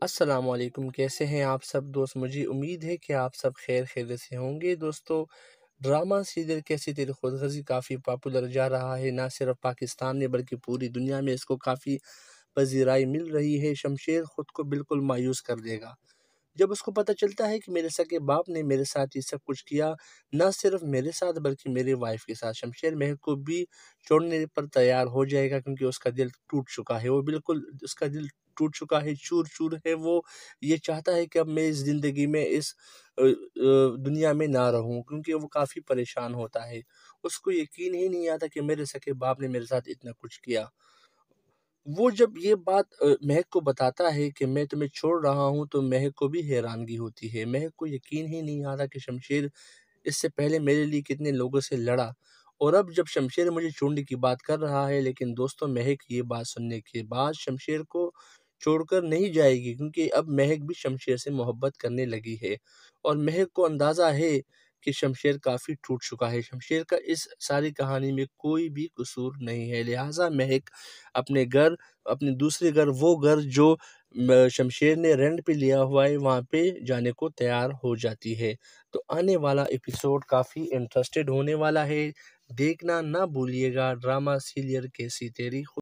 अस्सलामुअलैकुम, कैसे हैं आप सब दोस्त। मुझे उम्मीद है कि आप सब खैरियत से होंगे। दोस्तों, ड्रामा सीरियल कैसी तेरी खुदगर्जी काफ़ी पॉपुलर जा रहा है, ना सिर्फ पाकिस्तान में बल्कि पूरी दुनिया में इसको काफ़ी पजीराई मिल रही है। शमशेर खुद को बिल्कुल मायूस कर देगा जब उसको पता चलता है कि मेरे सगे बाप ने मेरे साथ ये सब कुछ किया, ना सिर्फ मेरे साथ बल्कि मेरी वाइफ के साथ। शमशेर महक को भी छोड़ने पर तैयार हो जाएगा क्योंकि उसका दिल टूट चुका है। वो बिल्कुल उसका दिल टूट चुका है, चूर-चूर है। वो ये चाहता है कि अब मैं इस ज़िंदगी में इस दुनिया में ना रहूँ, क्योंकि वो काफ़ी परेशान होता है। उसको यकीन ही नहीं आता कि मेरे सगे बाप ने मेरे साथ इतना कुछ किया। वो जब ये बात महक को बताता है कि मैं तुम्हें छोड़ रहा हूँ, तो महक को भी हैरानगी होती है। महक को यकीन ही नहीं आता कि शमशेर इससे पहले मेरे लिए कितने लोगों से लड़ा, और अब जब शमशेर मुझे छोड़ने की बात कर रहा है। लेकिन दोस्तों, महक ये बात सुनने के बाद शमशेर को छोड़कर नहीं जाएगी, क्योंकि अब महक भी शमशेर से मोहब्बत करने लगी है और महक को अंदाज़ा है कि शमशेर काफ़ी टूट चुका है। शमशेर का इस सारी कहानी में कोई भी कसूर नहीं है। लिहाजा महक अपने घर, अपने दूसरे घर, वो घर जो शमशेर ने रेंट पे लिया हुआ है, वहाँ पे जाने को तैयार हो जाती है। तो आने वाला एपिसोड काफ़ी इंटरेस्टेड होने वाला है। देखना ना भूलिएगा ड्रामा सीरियल कैसी तेरी